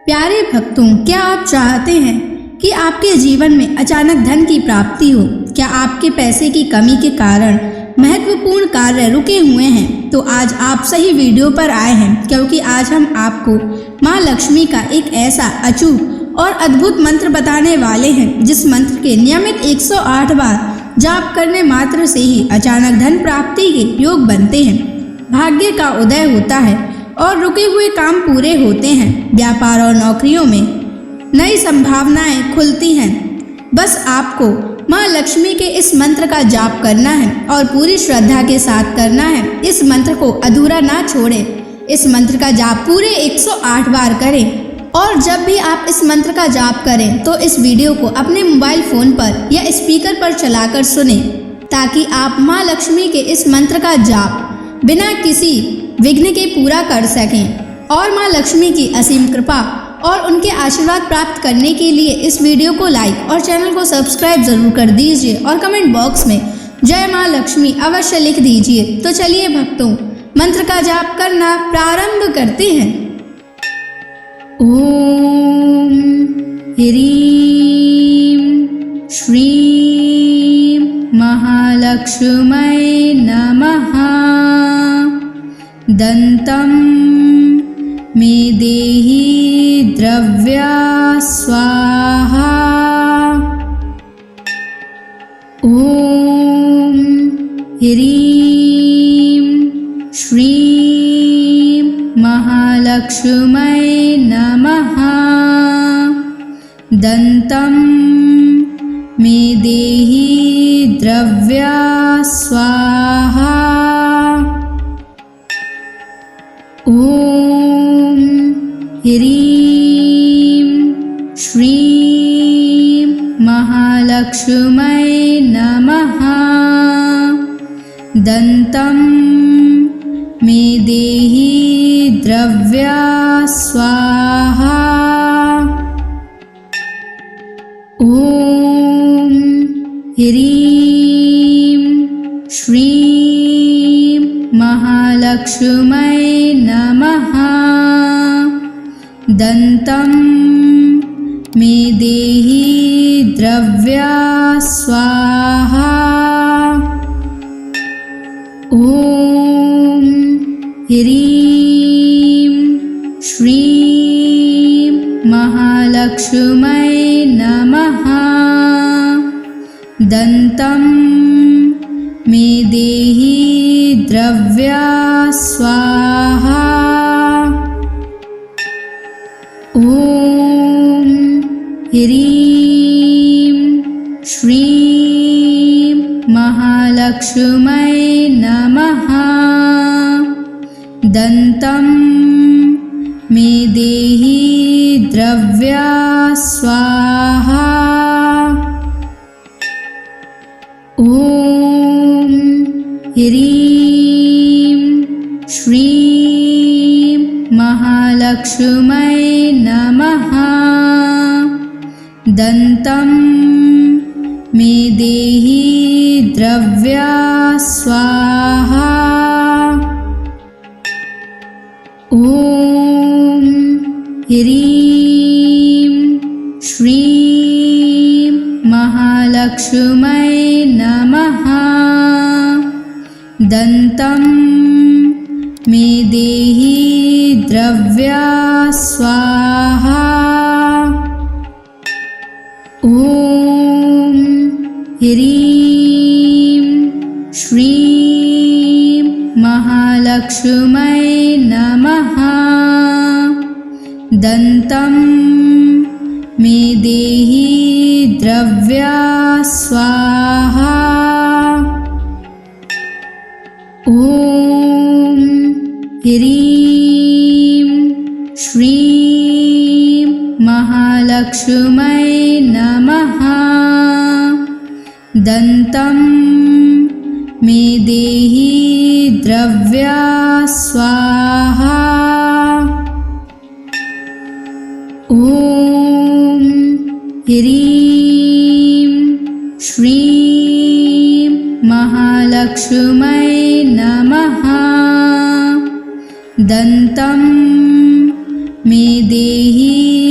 प्यारे भक्तों, क्या आप चाहते हैं कि आपके जीवन में अचानक धन की प्राप्ति हो? क्या आपके पैसे की कमी के कारण महत्वपूर्ण कार्य रुके हुए हैं? तो आज आप सही वीडियो पर आए हैं, क्योंकि आज हम आपको माँ लक्ष्मी का एक ऐसा अचूक और अद्भुत मंत्र बताने वाले हैं, जिस मंत्र के नियमित 108 बार जाप करने मात्र से ही अचानक धन प्राप्ति के योग बनते हैं, भाग्य का उदय होता है और रुके हुए काम पूरे होते हैं। व्यापार और नौकरियों में नई संभावनाएं खुलती हैं। बस आपको माँ लक्ष्मी के इस मंत्र का जाप करना है और पूरी श्रद्धा के साथ करना है। इस मंत्र को अधूरा ना छोड़ें। इस मंत्र का जाप पूरे 108 बार करें और जब भी आप इस मंत्र का जाप करें तो इस वीडियो को अपने मोबाइल फोन पर या स्पीकर पर चलाकर सुनें, ताकि आप माँ लक्ष्मी के इस मंत्र का जाप बिना किसी विघ्न के पूरा कर सकें। और माँ लक्ष्मी की असीम कृपा और उनके आशीर्वाद प्राप्त करने के लिए इस वीडियो को लाइक और चैनल को सब्सक्राइब जरूर कर दीजिए और कमेंट बॉक्स में जय माँ लक्ष्मी अवश्य लिख दीजिए। तो चलिए भक्तों, मंत्र का जाप करना प्रारंभ करते हैं। ओम ह्रीं श्रीं महालक्ष्मै नमः। दन्तं मे देहि द्रव्या स्वाहा। ओम ह्रीं श्रीं महालक्ष्मै नमः। दन्तं मे देहि द्रव्या स्वाहा। ओम ह्रीं श्रीं महालक्ष्मै नमः। दन्तं मे देहि द्रव्या स्वाहा। ओम ह्रीं श्रीं महालक्ष्मै नमः। दन्तं मे देहि द्रव्या स्वाहा। ओम ह्रीं श्रीं महालक्ष्मै नमः। दन्तं मे देहि द्रव्या स्वाहा। ओम ह्रीं श्रीं महालक्ष्मै नमः। दन्तं मे देहि द्रव्या स्वाहा। ओम ह्रीं श्रीं महालक्ष्मै नमः। दन्तं मे देहि द्रव्या स्वाहा। ओम ह्रीं श्रीं महालक्ष्मै नमः। दन्तं मे देहि द्रव्या स्वाहा। ओम ह्रीं श्रीं महालक्ष्मै नमः। दन्तं मे देहि द्रव्या स्वाहा। ओम ह्रीं श्रीं महालक्ष्मै नमः। दन्तं मे देहि द्रव्या स्वाहा। ओम ह्रीं श्रीं महालक्ष्मै नमः। दन्तं मे देहि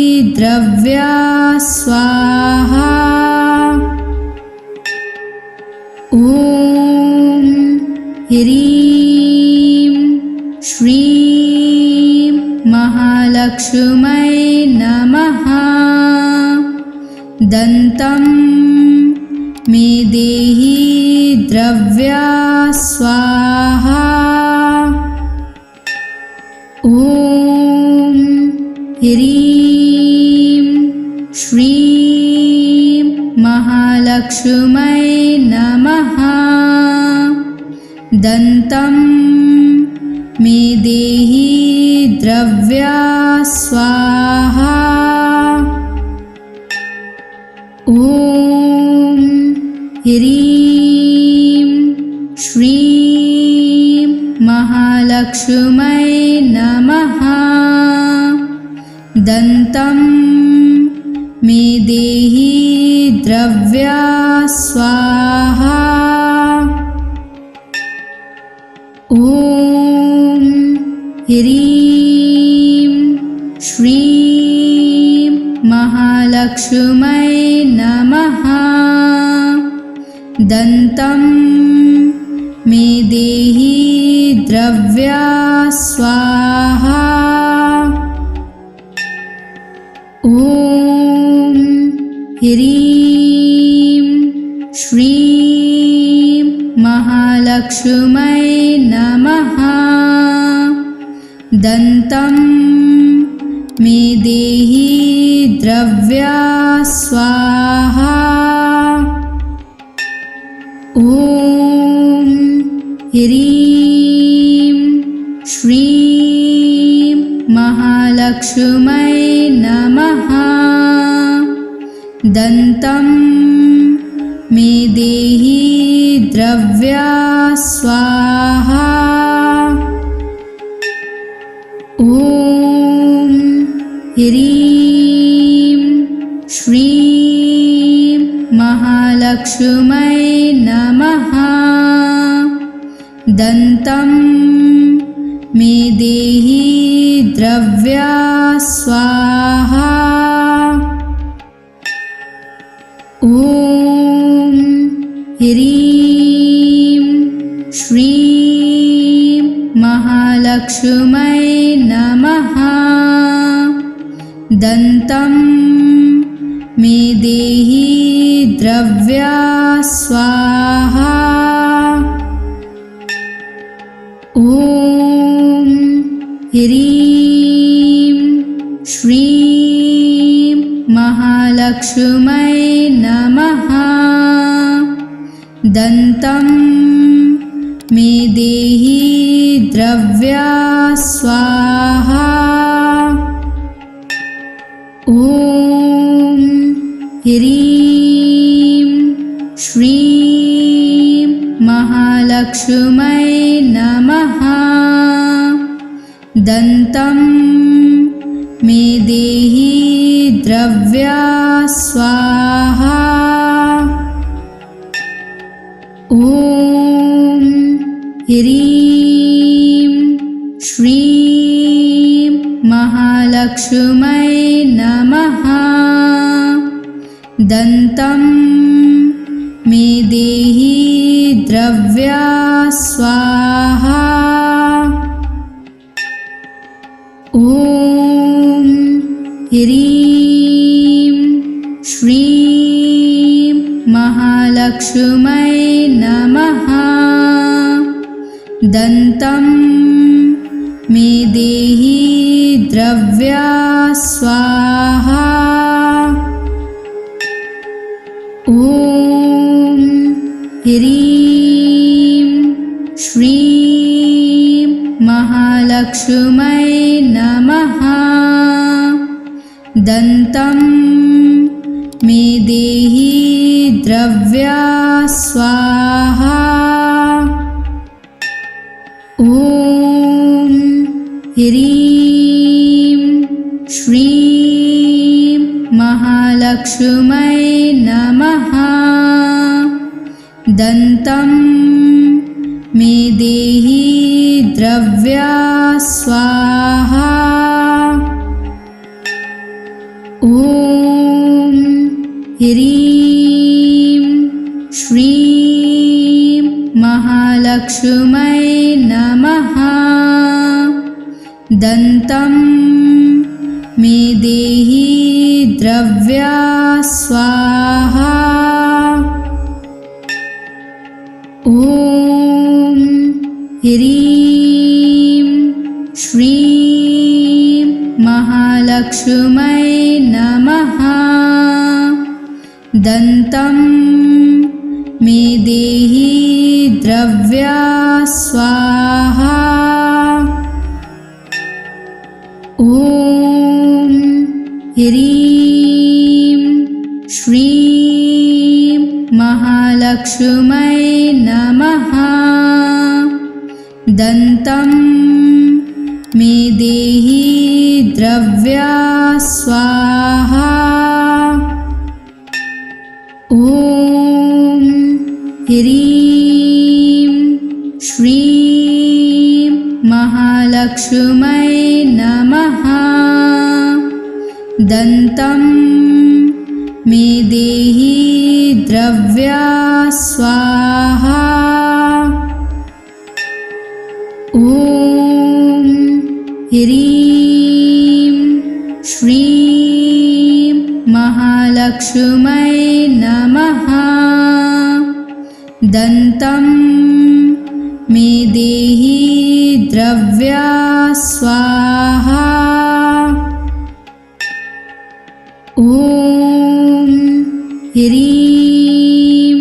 ह्रीं श्रीं महालक्ष्मै नमः। दन्तं मे देहि द्रव्या स्वाहा। ॐ ह्रीं श्रीं महालक्ष्मै नमः। दन्तं मे देहि द्रव्या स्वाहा। ॐ ह्रीं श्रीं महालक्ष्मै नमः। दन्तं मे देहि द्रव्या स्वाहा। ॐ ह्रीं श्रीं महालक्ष्मै नमः। दन्तं मे देहि द्रव्या स्वाहा। ॐ ह्रीं श्रीं महालक्ष्मै नमः। दन्तं मे देहि द्रव्या स्वाहा। ॐ ह्रीं श्रीं महालक्ष्मै नमः। दन्तं मे देहि द्रव्या स्वाहा। ॐ ह्रीं श्रीं महालक्ष्मै नमः। दन्तं मे देहि द्रव्या स्वाहा। ॐ ह्रीं श्रीं महालक्ष्मै नमः। दन्तं मे देहि द्रव्या स्वाहा। ॐ ह्रीं श्रीं महालक्ष्मै नमः। दन्तं मे देहि द्रव्या स्वाहा। ॐ ह्रीं श्रीं महालक्ष्मै नमः। दन्तं मे देहि द्रव्या स्वाहा। ॐ ह्रीं श्रीं महालक्ष्मै नमः। दन्तं मे देहि द्रव्या स्वाहा। ॐ ह्रीं श्रीं महालक्ष्मै नमः। दन्तं मे देहि द्रव्या स्वाहा। ॐ ह्रीं श्रीं महालक्ष्मै नमः। दन्तं मे देहि द्रव्या स्वाहा। ॐ ह्रीं श्रीं महालक्ष्मै नमः। दन्तं मे देहि द्रव्या स्वाहा। ॐ ह्रीं श्रीं महालक्ष्मी महालक्ष्मै नमः। दन्तं मे देहि द्रव्या स्वाहा। ॐ ह्रीं श्रीं महालक्ष्मै नमः। दन्तं मे देहि द्रव्या स्वाहा। ॐ ह्रीं श्रीं महालक्ष्मै नमः। दन्तं मे देहि द्रव्या स्वाहा। ॐ ह्रीं श्रीं महालक्ष्मै नमः। दन्तं मे देहि द्रव्या स्वाहा। ॐ ह्रीं श्रीं महालक्ष्मै नमः। दन्तं मे देहि द्रव्या स्वाहा। ॐ ह्रीं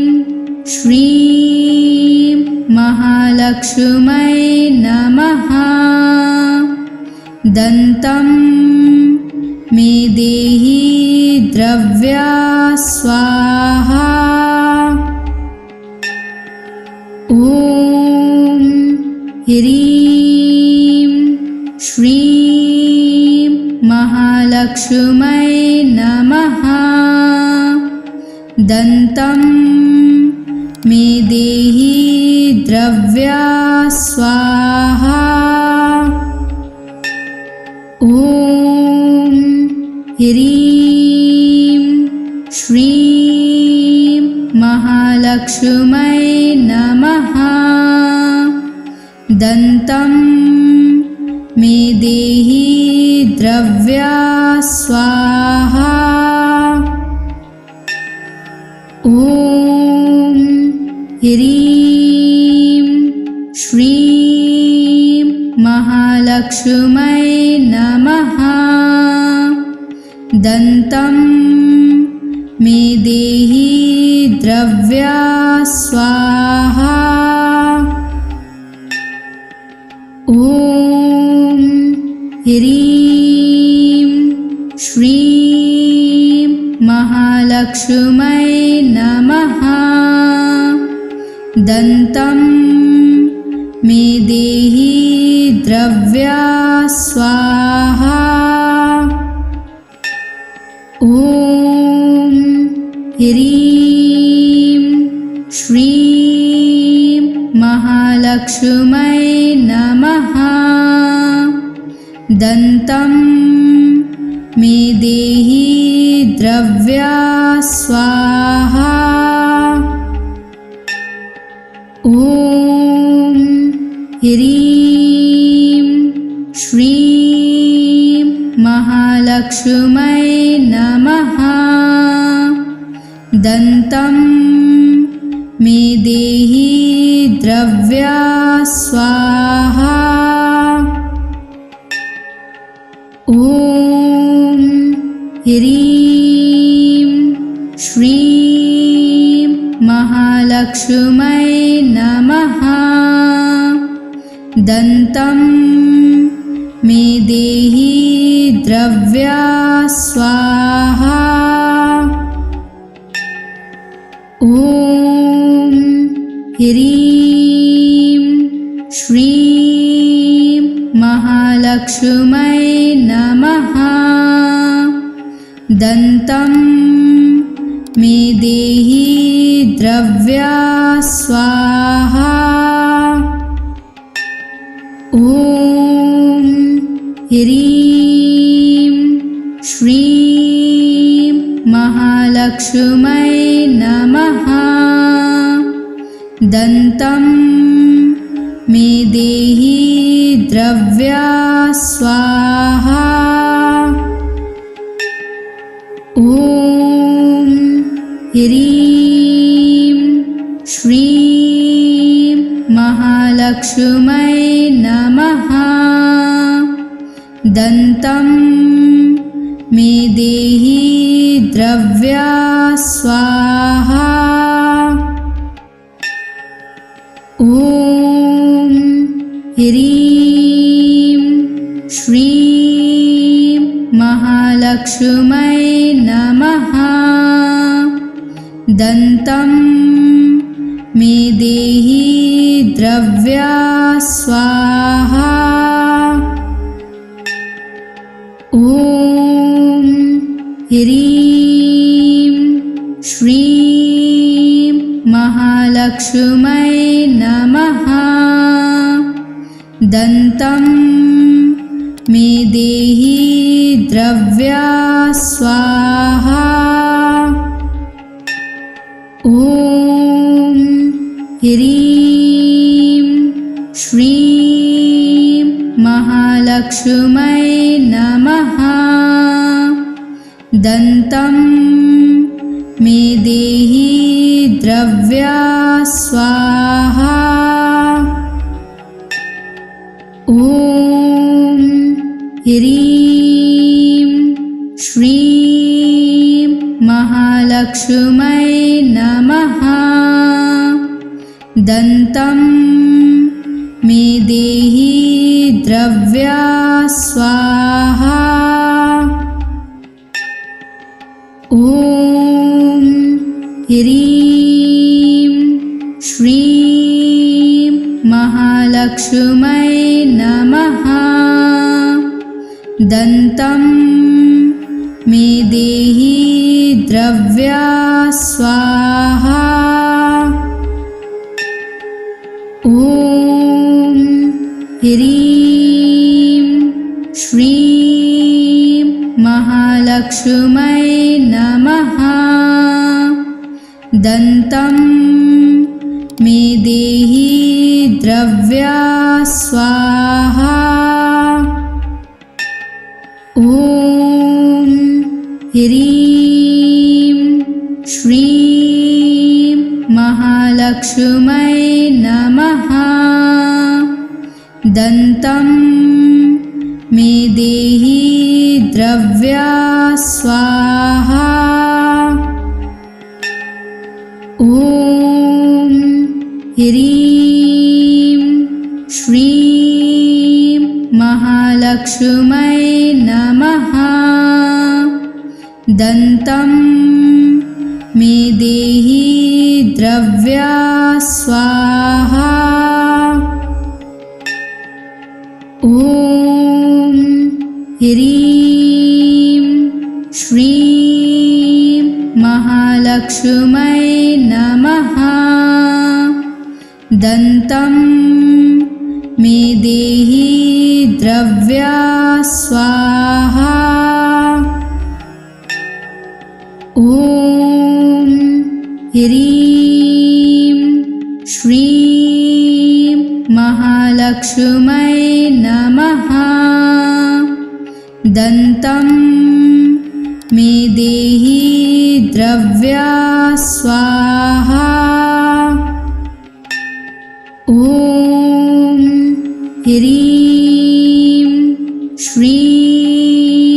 श्रीं महालक्ष्मै नमः। दन्तं मे देहि द्रव्या स्वाहा। ॐ ह्रीं श्रीं महालक्ष्मै नमः। दन्तं मे देहि द्रव्या स्वाहा। ॐ ह्रीं श्रीं महालक्ष्मै नमः। दन्तं मे देहि द्रव्या स्वाहा। ॐ ह्रीं श्रीं महालक्ष्मै नमः। दन्तं मे देहि द्रव्या स्वाहा। ॐ ह्रीं श्रीं महालक्ष्मै नमः। दन्तं मे देहि द्रव्या स्वाहा। ॐ ह्रीं श्रीं महालक्ष्मै नमः। दन्तं मे देहि द्रव्या स्वाहा। ॐ ह्रीं श्रीं महालक्ष्मै नमः। दन्तं मे देहि द्रव्या स्वाहा। ॐ ह्रीं श्रीं महालक्ष्मै नमः। दन्तं मे देहि द्रव्या स्वाहा। ॐ ह्रीं श्रीं महालक्ष्मै नमः। दन्तं मे देहि द्रव्या स्वाहा। ॐ ह्रीं श्रीं महालक्ष्मै नमः। दन्तं द्रव्या स्वाहा। ॐ ह्रीं श्रीं महालक्ष्मै नमः। दन्तं मे देहि द्रव्या स्वाहा। ॐ ह्रीं श्रीं महालक्ष्मै नमः। दन्तं मे देहि द्रव्या स्वाहा। ॐ ह्रीं श्रीं महालक्ष्मै नमः। दन्तं मे देहि द्रव्या स्वाहा। ॐ ह्रीं श्रीं महालक्ष्मै नमः। दन्तं मे देहि द्रव्या स्वाहा। ॐ ह्रीं श्रीं महालक्ष्मै नमः। दन्तं मे देहि द्रव्या स्वाहा। ॐ ह्रीं श्रीं महालक्ष्मै नमः। दन्तं मे देहि द्रव्या स्वाहा। ॐ ह्रीं श्रीं महालक्ष्मै नमः। दन्तं मे देहि द्रव्या स्वाहा। ॐ ह्रीं श्रीं महालक्ष्मै नमः। दन्तं मे देहि द्रव्या स्वाहा। ॐ ह्रीं श्रीं महालक्ष्मै नमः। दन्तं मे देहि द्रव्या स्वाहा। ॐ ह्रीं श्रीं महालक्ष्मै नमः। दन्तं मे देहि द्रव्या स्वाहा। ॐ ह्रीं श्रीं महालक्ष्मै नमः। दन्तं मे देहि द्रव्या स्वाहा। ॐ ह्रीं श्रीं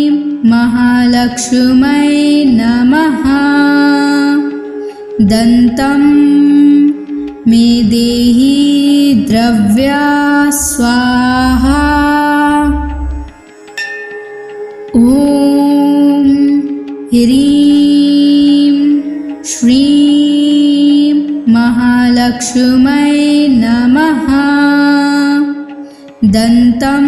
महालक्ष्मै नमः। दन्तं मे देहि द्रव्या स्वाहा। ॐ ह्रीं श्रीं महालक्ष्मै नमः। दन्तं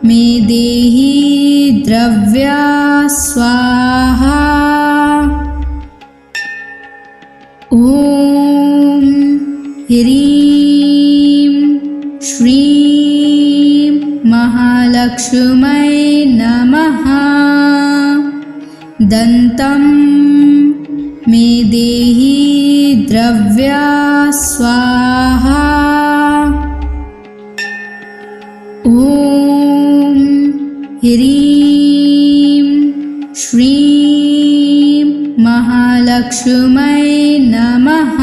मे देहि द्रव्या स्वाहा। ॐ ह्रीं श्रीं महालक्ष्मै नमः। दन्तं मे देहि द्रव्या स्वाहा। ॐ ह्रीं श्रीं महालक्ष्मै नमः।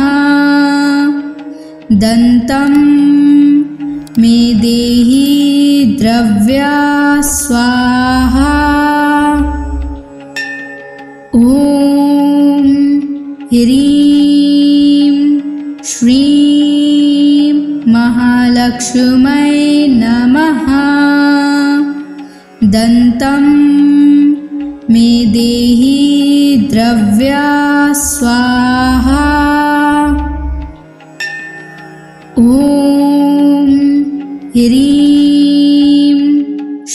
दन्तं मे देहि द्रव्या स्वाहा। ॐ ह्रीं श्रीं महालक्ष्मै नमः। दन्तं मे देहि द्रव्या स्वाहा। ॐ ह्रीं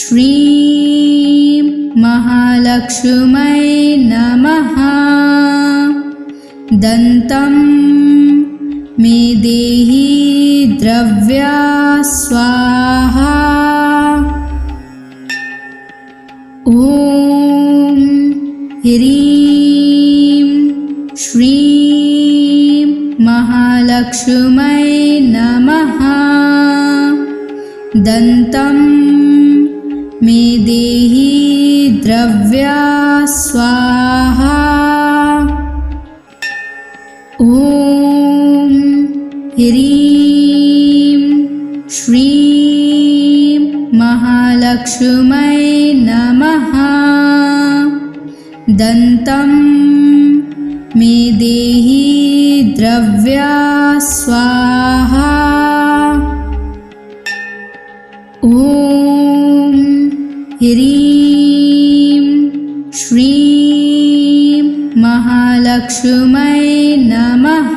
श्रीं महालक्ष्मै नमः। दन्तं मे देहि द्रव्या स्वाहा। ॐ ह्रीं श्रीं महालक्ष्मै नमः। दन्तं मे देहि द्रव्या स्वाहा। ॐ ह्रीं श्रीं महालक्ष्मै नमः। दन्तं मे देहि द्रव्या स्वाहा। ॐ ह्रीं श्रीं महालक्ष्मै नमः।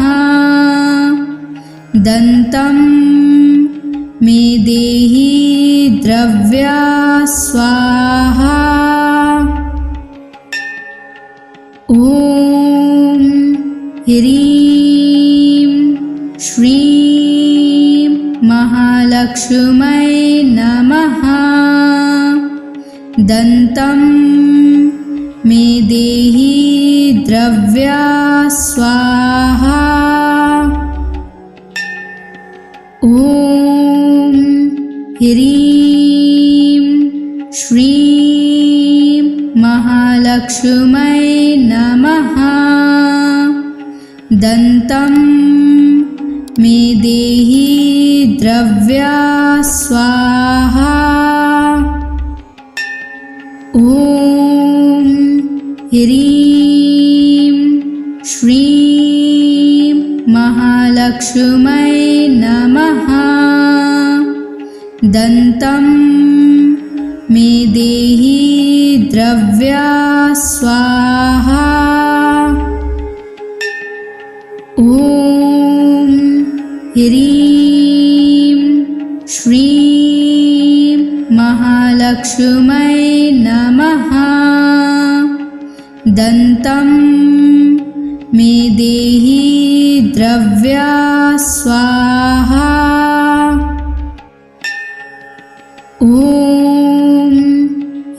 दन्तं मे देहि द्रव्या स्वाहा। ॐ ह्रीं श्रीं महालक्ष्मै नमः। दन्तं मे देहि द्रव्या स्वाहा। ॐ ह्रीं श्रीं महालक्ष्मै नमः। दन्तं मे देहि द्रव्या स्वाहा। ॐ ह्रीं श्रीं महालक्ष्मै नमः। दन्तं मे देहि द्रव्या स्वाहा। ॐ ह्रीं श्रीं महालक्ष्मै नमः। दन्तं मे देहि द्रव्या स्वाहा। ॐ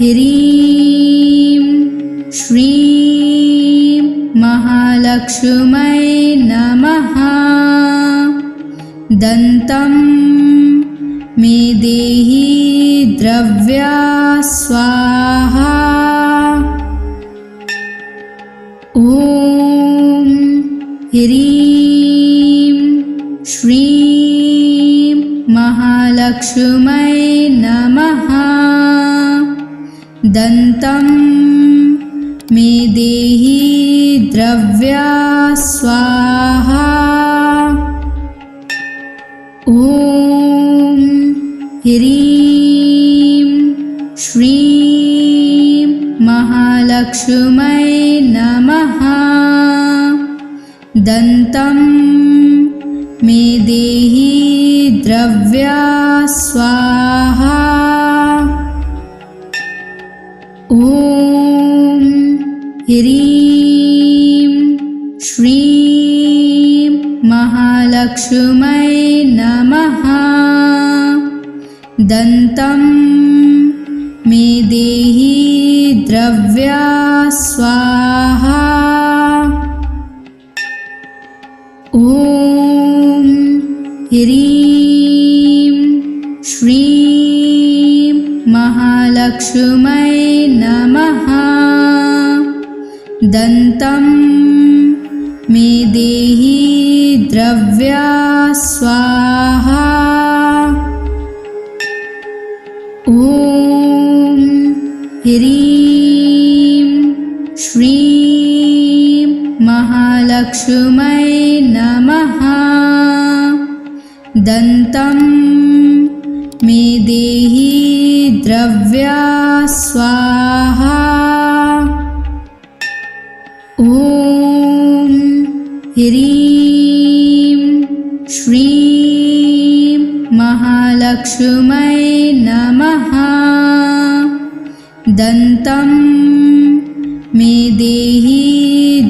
ह्रीं श्रीं महालक्ष्मै नमः। दन्तं मे देहि द्रव्या स्वाहा। ॐ ह्रीं श्रीं महालक्ष्मै नमः। दन्तं मे देहि द्रव्या स्वाहा। ॐ ह्रीं श्रीं महालक्ष्मै नमः। दन्तं मे देहि द्रव्या स्वाहा। ॐ ह्रीं श्रीं महालक्ष्मै नमः। दन्तं मे देहि द्रव्या स्वाहा। ॐ ह्रीं श्रीं महालक्ष्मी महालक्ष्मै नमः। दन्तं मे देहि द्रव्या स्वाहा। ॐ ह्रीं श्रीं महालक्ष्मै नमः। दन्तं मे देहि द्रव्या स्वाहा। ॐ ह्रीं श्रीं महालक्ष्मै नमः। दन्तं मे देहि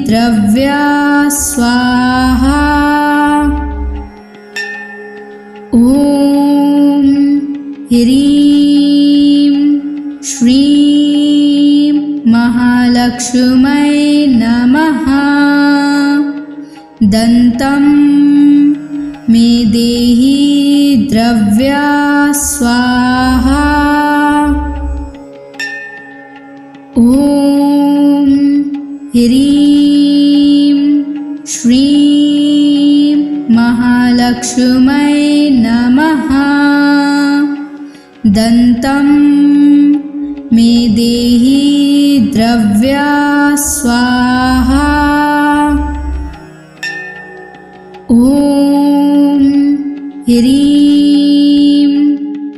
द्रव्या स्वाहा। ॐ ह्रीं श्रीं महालक्ष्मै नमः। दन्तं मे देहि द्रव्या स्वाहा। ॐ ह्रीं श्रीं महालक्ष्मै नमः। दन्तं मे देहि द्रव्या स्वाहा। ॐ ह्रीं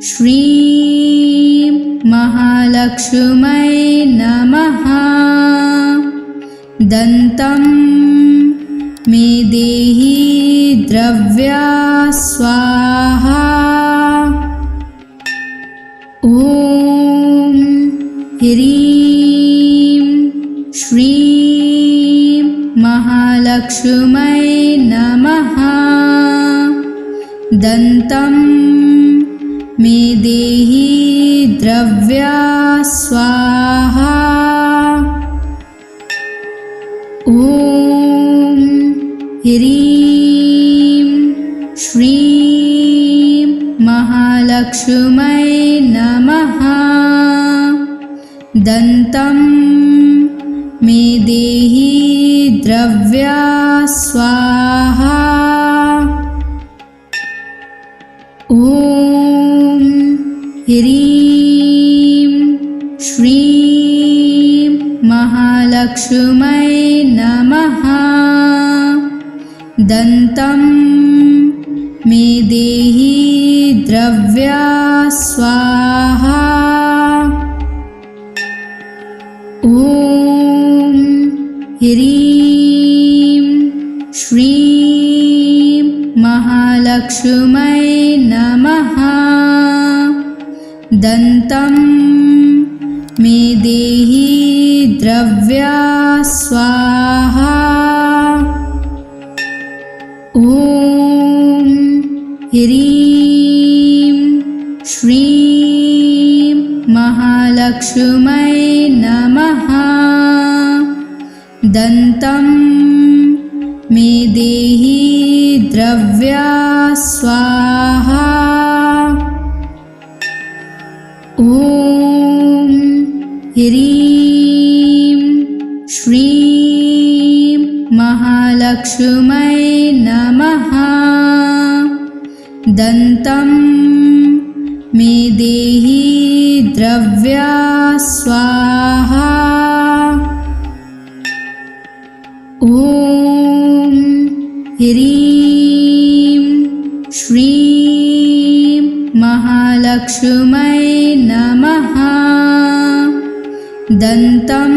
श्रीं महालक्ष्मै नमः। दन्तं मे देहि द्रव्या स्वाहा। ॐ ह्रीं श्रीं महालक्ष्मै नमः। दन्तं मे देहि द्रव्या स्वाहा। ॐ ह्रीं श्रीं महालक्ष्मै नमः। दन्तं मे देहि द्रव्या स्वाहा। ॐ ह्रीं श्रीं महालक्ष्मै नमः। दन्तं मे देहि द्रव्या स्वाहा। ॐ ह्रीं श्रीं महालक्ष्मै नमः। दन्तं मे देहि द्रव्या स्वाहा। ॐ ह्रीं श्रीं महालक्ष्मै नमः। दन्तं मे देहि द्रव्या स्वाहा। ॐ ह्रीं श्रीं महालक्ष्मै नमः। दन्तं मे देहि द्रव्या स्वाहा। ॐ ह्रीं श्रीं महालक्ष्मै नमः। दन्तं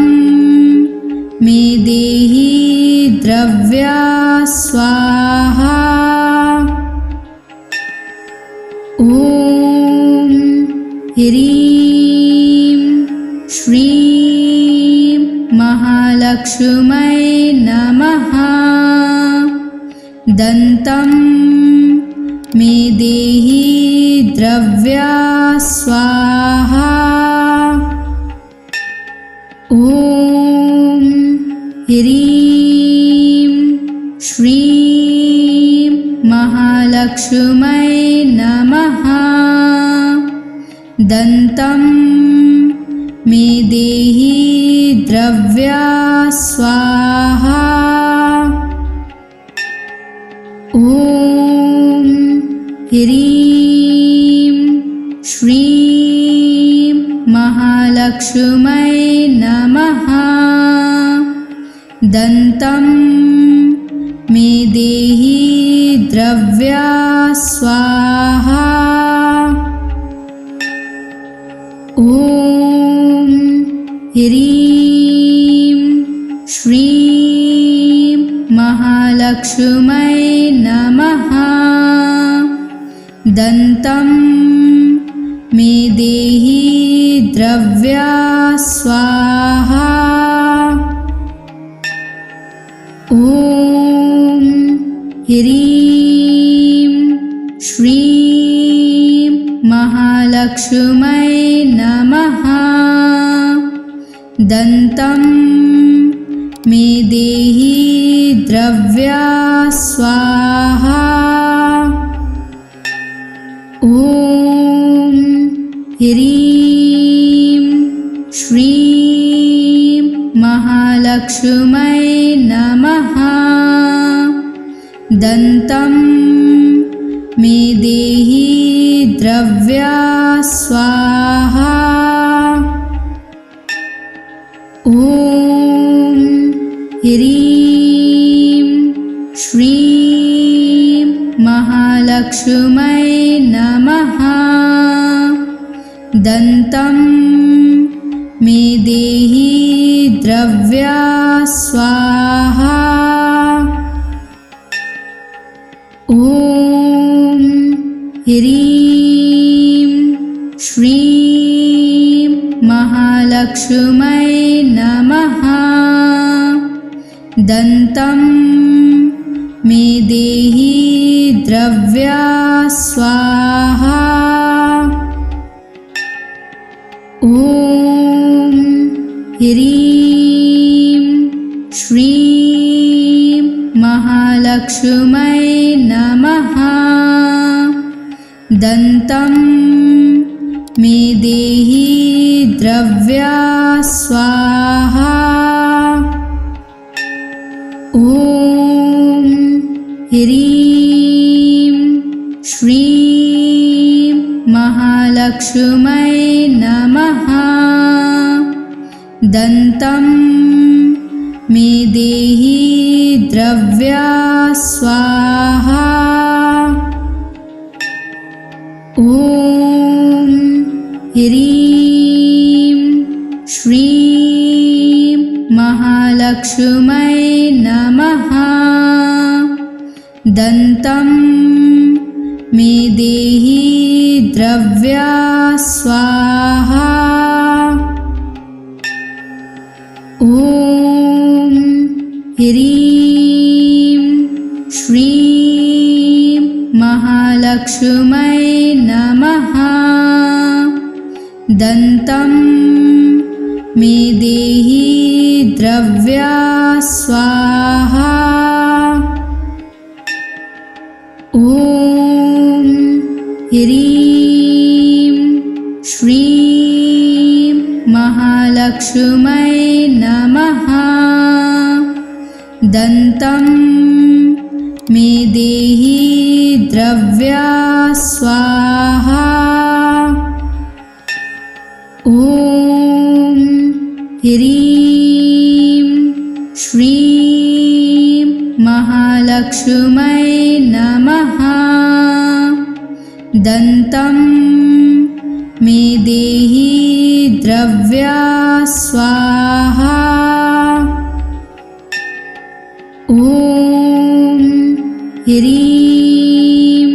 मे देहि द्रव्या स्वाहा। ॐ ह्रीं श्रीं महालक्ष्मै नमः। दन्तं मे देहि द्रव्या स्वाहा। ॐ ह्रीं श्रीं महालक्ष्मै नमः। दन्तं मे देहि द्रव्या स्वाहा। ॐ ह्रीं श्रीं महालक्ष्मै नमः। दन्तं मे देहि द्रव्या स्वाहा। ॐ ह्रीं श्रीं महालक्ष्मै नमः। दन्तं मे देहि द्रव्या स्वाहा। ॐ ह्रीं श्रीं महालक्ष्मै नमः। दन्तं मे देहि द्रव्या स्वाहा। ॐ ह्रीं श्रीं महालक्ष्मै नमः। दन्तं मे देहि द्रव्या स्वाहा। ॐ ह्रीं श्रीं महालक्ष्मै नमः। दन्तं मे देहि द्रव्या स्वाहा। ॐ ह्रीं श्रीं महालक्ष्मै नमः। दन्तं मे देहि द्रव्या स्वाहा। ॐ ह्रीं श्रीं महालक्ष्मै नमः। दन्तं मे देहि द्रव्या स्वाहा। ॐ ह्रीं श्रीं महालक्ष्मै नमः। दन्तं मे देहि द्रव्या स्वाहा। ॐ ह्रीं श्रीं महालक्ष्मै नमः। दन्तं मे देहि द्रव्या स्वाहा। ॐ ह्रीं श्रीं महालक्ष्मै नमः। दन्तं मे देहि द्रव्या स्वाहा। ॐ ह्रीं श्रीं महालक्ष्मै नमः। दन्तं मे देहि द्रव्या स्वाहा। ॐ ह्रीं श्रीं महालक्ष्मै नमः। दन्तं मे देहि द्रव्या स्वाहा। ॐ ह्रीं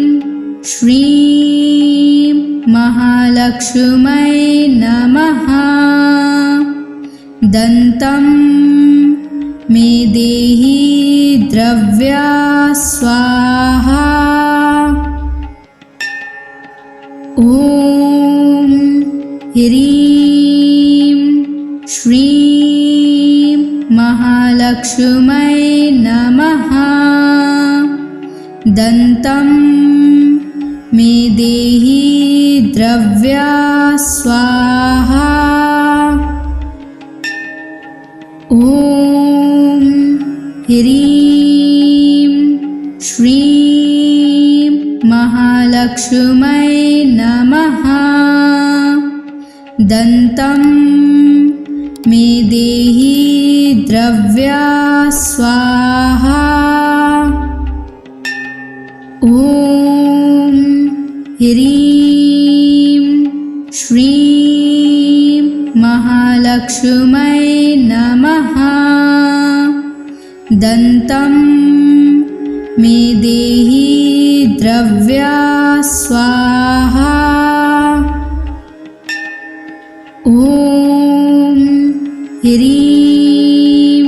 श्रीं महालक्ष्मै नमः। दन्तं मे देहि द्रव्या स्वाहा। ॐ ह्रीं श्रीं महालक्ष्मै नमः। दन्तं मे देहि द्रव्या स्वाहा। नमः। दन्तं मे देहि द्रव्या स्वाहा। ॐ ह्रीं श्रीं महालक्ष्मै नमः। दन्तं मे देहि द्रव्या स्वाहा। ॐ ह्रीं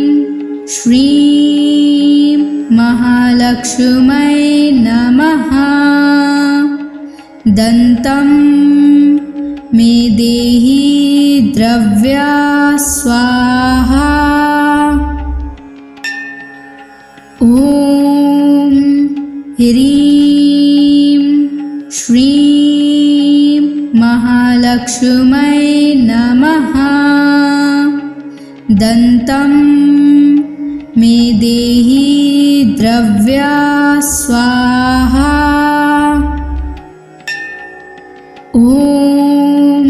श्रीं महालक्ष्मै नमः। दन्तं मे देहि द्रव्या स्वाहा। ॐ ह्रीं श्रीं महालक्ष्मै नमः। दन्तं मे देहि द्रव्या स्वाहा। ॐ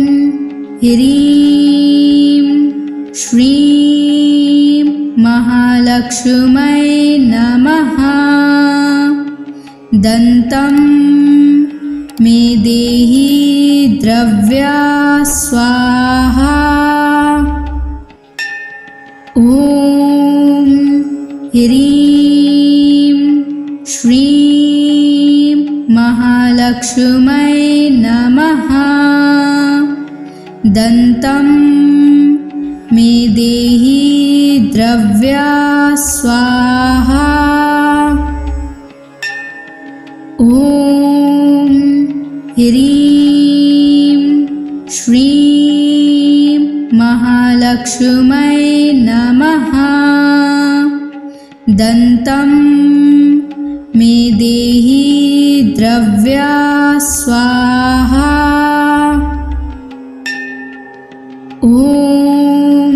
ह्रीं श्रीं महालक्ष्मै नमः। दन्तं मे देहि द्रव्या स्वाहा। ॐ ह्रीं श्रीं महालक्ष्मै नमः। दन्तं मे देहि द्रव्या स्वाहा। ॐ ह्रीं श्रीं महालक्ष्मै नमः। दन्तं मे देहि द्रव्या स्वाहा। ॐ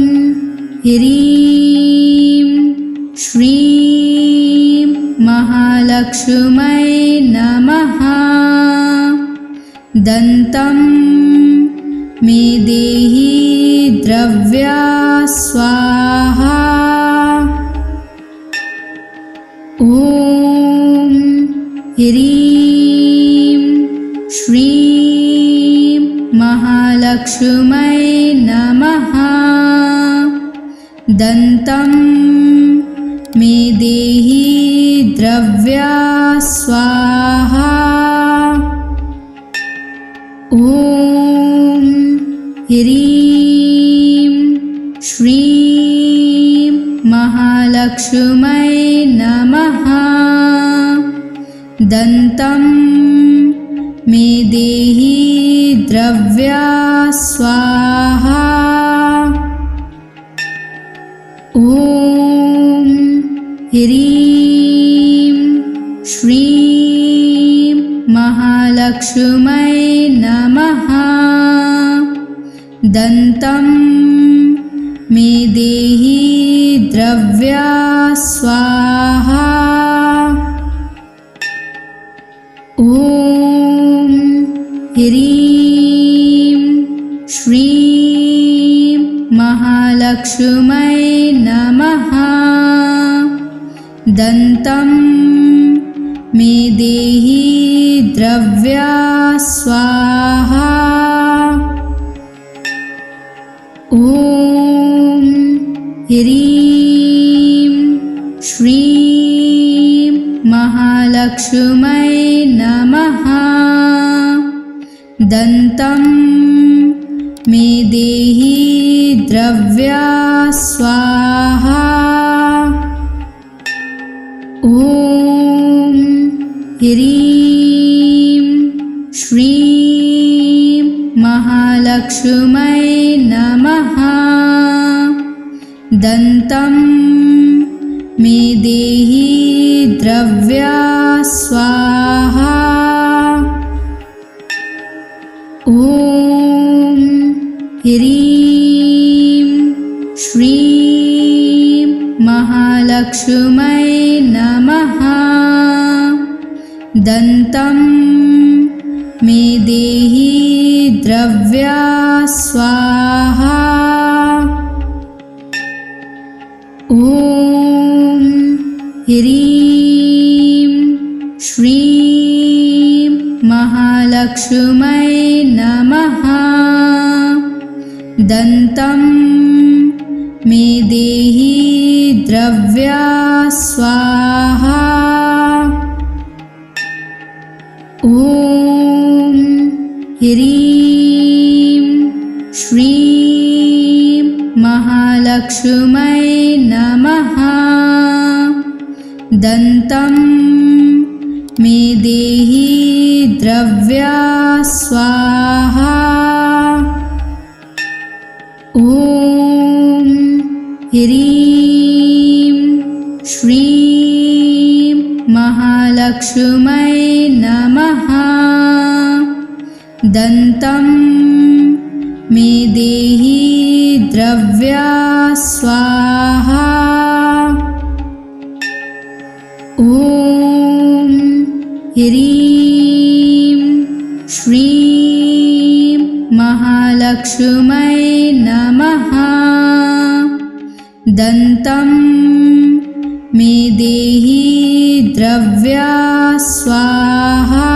ह्रीं श्रीं महालक्ष्मै नमः। दन्तं मे देहि द्रव्या स्वाहा। ॐ ह्रीं श्रीं महालक्ष्मै नमः। दन्तं मे देहि द्रव्या स्वाहा। ॐ ह्रीं श्रीं महालक्ष्मै नमः। दन्तं मे देहि द्रव्या स्वाहा। ॐ ह्रीं श्रीं महालक्ष्मै नमः। दन्तं मे देहि द्रव्या स्वाहा। ॐ ह्रीं श्रीं महालक्ष्मै नमः। दन्तं मे देहि द्रव्या स्वाहा। ॐ ह्रीं श्रीं महालक्ष्मै नमः। दन्तं मे देहि द्रव्या स्वाहा। ॐ ह्रीं श्रीं महालक्ष्मै नमः। दन्तं मे देहि द्रव्या स्वाहा। ॐ ह्रीं श्रीं महालक्ष्मै नमः। दन्तं मे देहि द्रव्या स्वाहा। ॐ ह्रीं श्रीं महालक्ष्मै नमः। दन्तं मे देहि द्रव्या स्वाहा। ॐ ह्रीं श्रीं महालक्ष्मै नमः। दन्तं मे देहि द्रव्या स्वाहा। ॐ ह्रीं श्रीं महालक्ष्मै नमः। दन्तं मे देहि द्रव्या स्वाहा। ॐ ह्रीं श्रीं महालक्ष्मै नमः। दन्तं मे देहि द्रव्या स्वाहा।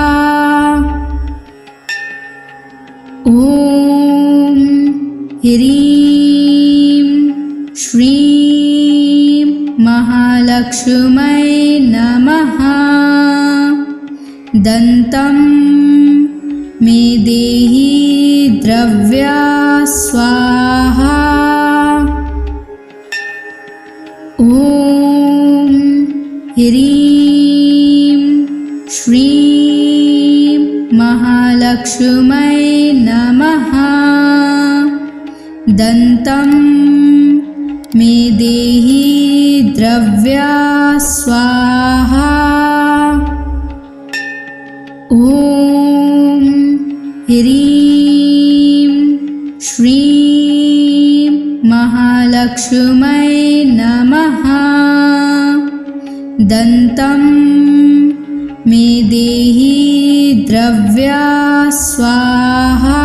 ॐ ह्रीं श्रीं महालक्ष्मै नमः। दन्तं मे देहि द्रव्या स्वाहा। ॐ ह्रीं श्रीं महालक्ष्मै नमः। दन्तं मे देहि द्रव्या स्वाहा। ॐ ह्रीं श्रीं महालक्ष्मै नमः। दन्तं मे देहि द्रव्या स्वाहा।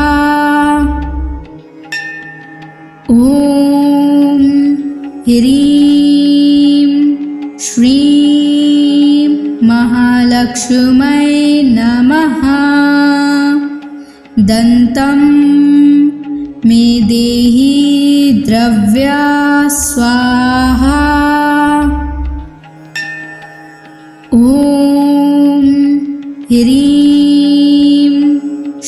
ॐ ह्रीं श्रीं महालक्ष्मै नमः। दन्तं मे देहि द्रव्या स्वाहा। ॐ ह्रीं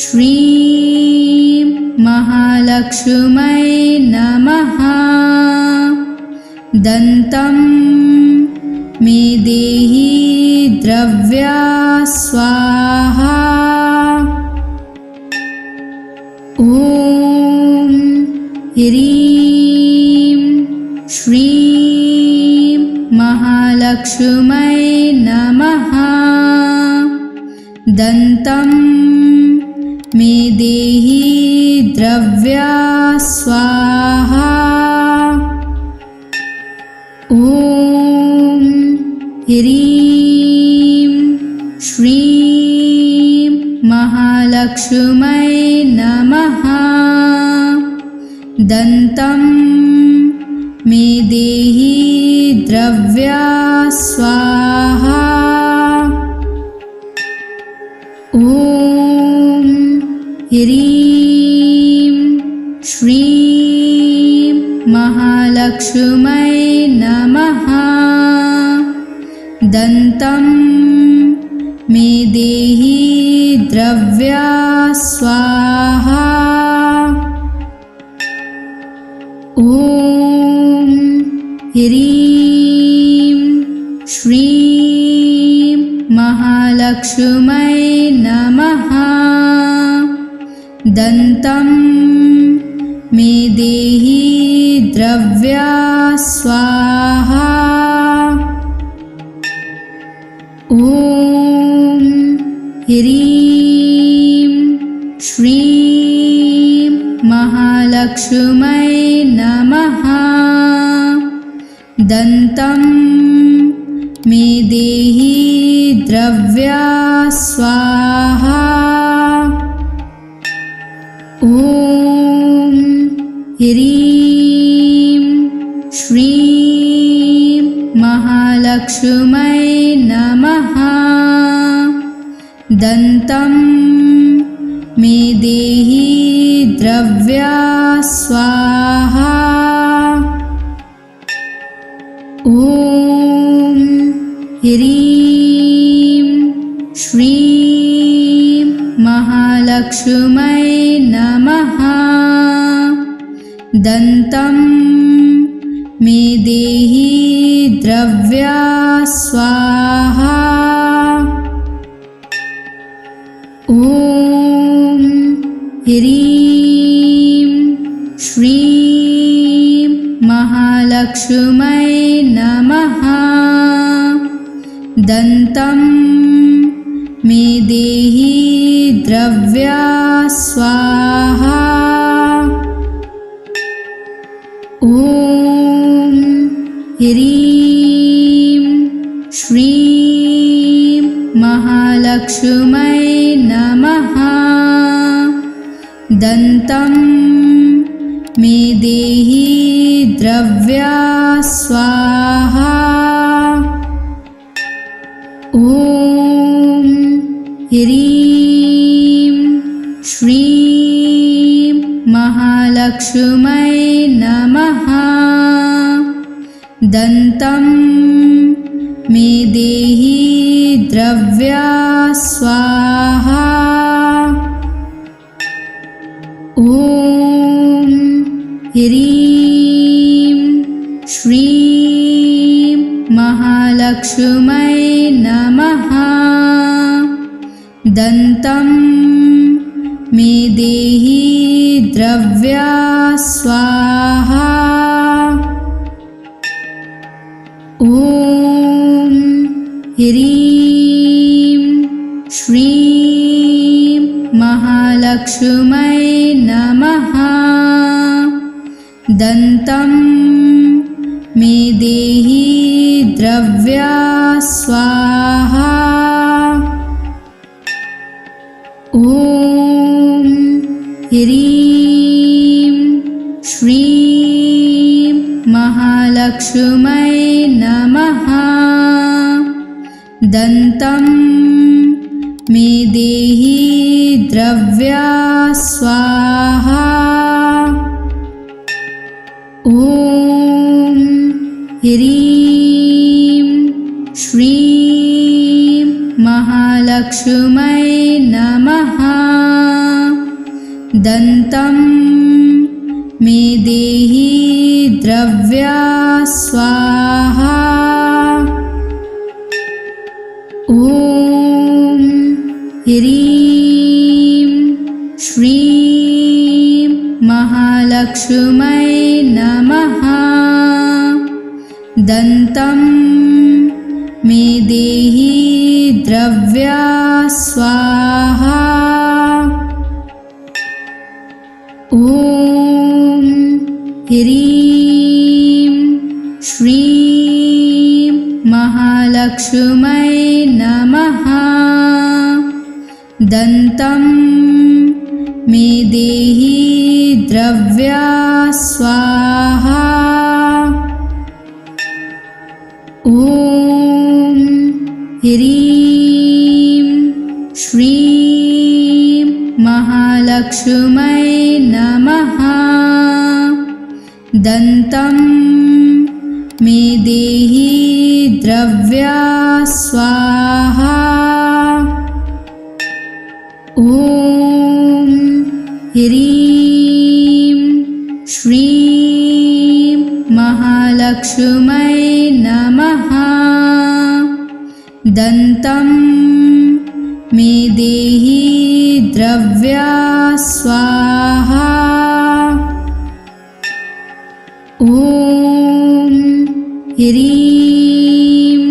श्रीं महालक्ष्मै नमः। दन्तं मे देहि द्रव्या स्वाहा। ॐ ह्रीं श्रीं महालक्ष्मै नमः। दन्तं मे देहि द्रव्या स्वाहा। ॐ ह्रीं श्रीं महालक्ष्मै नमः। दन्तं मे देहि द्रव्या स्वाहा। ॐ ह्रीं श्रीं महालक्ष्मै नमः। दन्तं मे देहि द्रव्या स्वाहा। ॐ ह्रीं श्रीं महालक्ष्मै नमः। दन्तं मे देहि द्रव्या स्वाहा। ॐ ह्रीं श्रीं महालक्ष्मै नमः। दन्तं मे देहि द्रव्या स्वाहा। ह्रीं श्रीं महालक्ष्मै नमः। दन्तं मे देहि द्रव्या स्वाहा। ॐ ह्रीं श्रीं महालक्ष्मै नमः। दन्तं मे देहि द्रव्या स्वाहा। ॐ ह्रीं श्रीं महालक्ष्मै नमः। दन्तं मे देहि द्रव्या स्वाहा। ॐ ह्रीं श्रीं महालक्ष्मै नमः। दन्तं मे देहि द्रव्या स्वाहा। ॐ ह्रीं श्रीं महालक्ष्मै नमः। दन्तं मे देहि द्रव्या स्वाहा। ॐ ह्रीं श्रीं महालक्ष्मै नमः। दन्तं मे देहि द्रव्या स्वाहा। ॐ ह्रीं श्रीं महालक्ष्मै नमः। दन्तं मे देहि द्रव्या स्वाहा। ॐ ह्रीं श्रीं महालक्ष्मै नमः। दन्तं मे देहि द्रव्या स्वाहा। ॐ ह्रीं श्रीं महालक्ष्मै नमः। दन्तं मे देहि द्रव्या स्वाहा। ॐ ह्रीं श्रीं महालक्ष्मै नमः। दन्तं मे देहि द्रव्या स्वाहा। ॐ ह्रीं श्रीं महालक्ष्मै नमः। दन्तं मे देहि द्रव्या स्वाहा। ॐ ह्रीं श्रीं महालक्ष्मै नमः। दन्तं मे देहि द्रव्या स्वाहा। ॐ ह्रीं श्रीं महालक्ष्मै नमः। दन्तं मे देहि द्रव्या स्वाहा। ॐ ह्रीं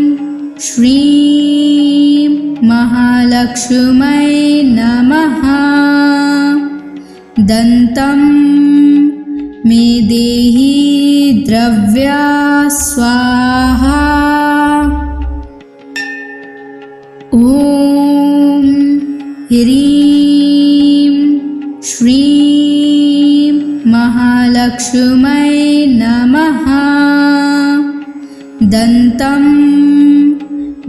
श्रीं महालक्ष्मै नमः। दन्तं मे देहि द्रव्या स्वाहा। ॐ ह्रीं श्रीं महालक्ष्मी महालक्ष्मै नमः। दन्तं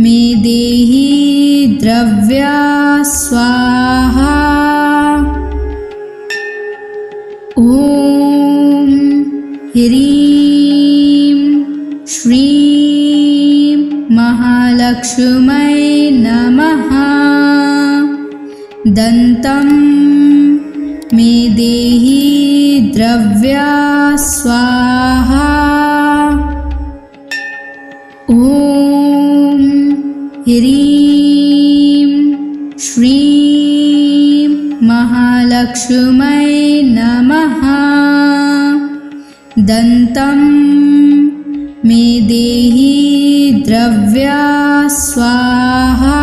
मे देहि द्रव्या स्वाहा। ॐ ह्रीं श्रीं महालक्ष्मै नमः। दन्तं मे देहि द्रव्या स्वाहा। ॐ ह्रीं श्रीं महालक्ष्मै नमः। दन्तं मे देहि द्रव्या स्वाहा।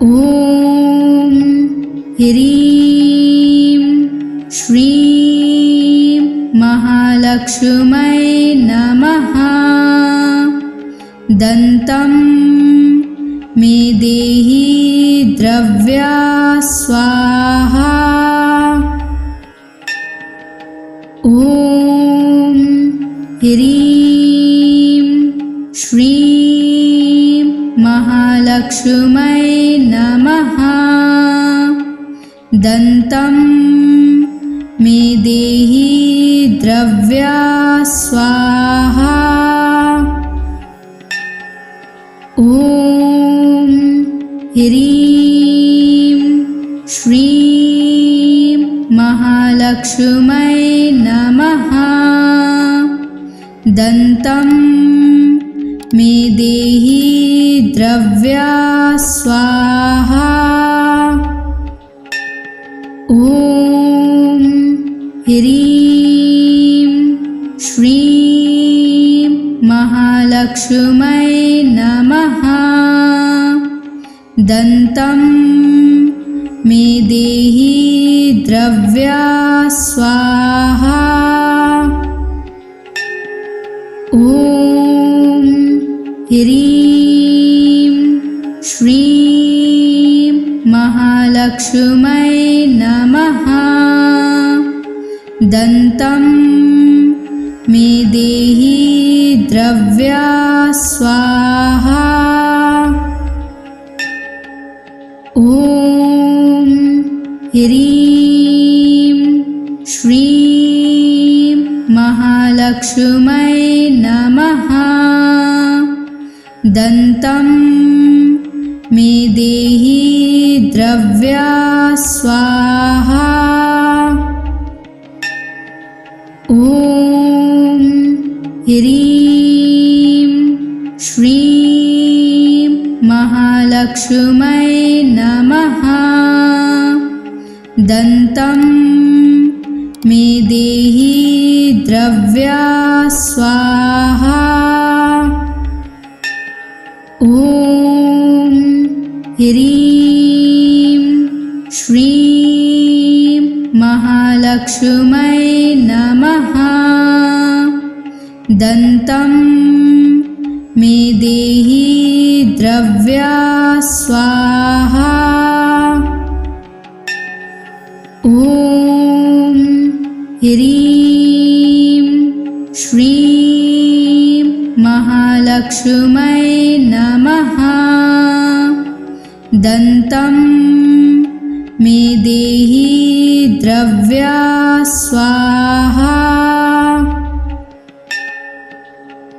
ॐ ह्रीं श्रीं महालक्ष्मै नमः। दन्तं मे देहि द्रव्या स्वाहा। ॐ ह्रीं श्रीं महालक्ष्मै नमः। दन्तं मे देहि द्रव्या स्वाहा। ॐ ह्रीं श्रीं महालक्ष्मै नमः। दन्तं मे देहि द्रव्या स्वाहा। ॐ ह्रीं श्रीं महालक्ष्मै नमः। दन्तं मे देहि द्रव्या स्वाहा। ॐ ह्रीं श्रीं महालक्ष्मै नमः। दन्तं मे देहि द्रव्या स्वाहा। ॐ ह्रीं श्रीं महालक्ष्मै नमः। दन्तं मे देहि द्रव्या स्वाहा। ॐ ह्रीं श्रीं महालक्ष्मै नमः। दन्तं मे देहि द्रव्या स्वाहा। ॐ ह्रीं श्रीं महालक्ष्मै नमः। दन्तं मे देहि द्रव्या स्वाहा। ॐ ह्रीं श्रीं महालक्ष्मै नमः। दन्तं मे देहि द्रव्या स्वाहा।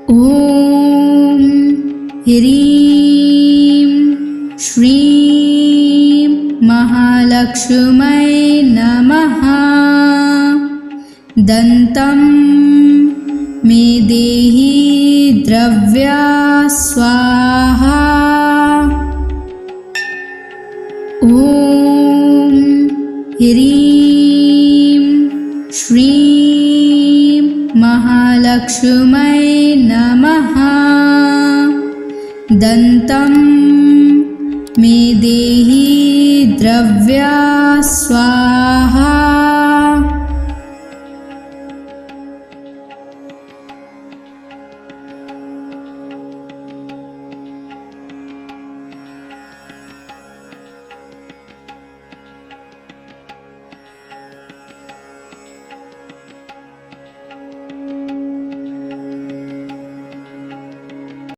ॐ ह्रीं श्रीं महालक्ष्मै नमः। दन्तं मे देहि द्रव्या स्वाहा। ॐ ह्रीं श्रीं महालक्ष्मै नमः। दन्तं मे देहि द्रव्या स्वाहा।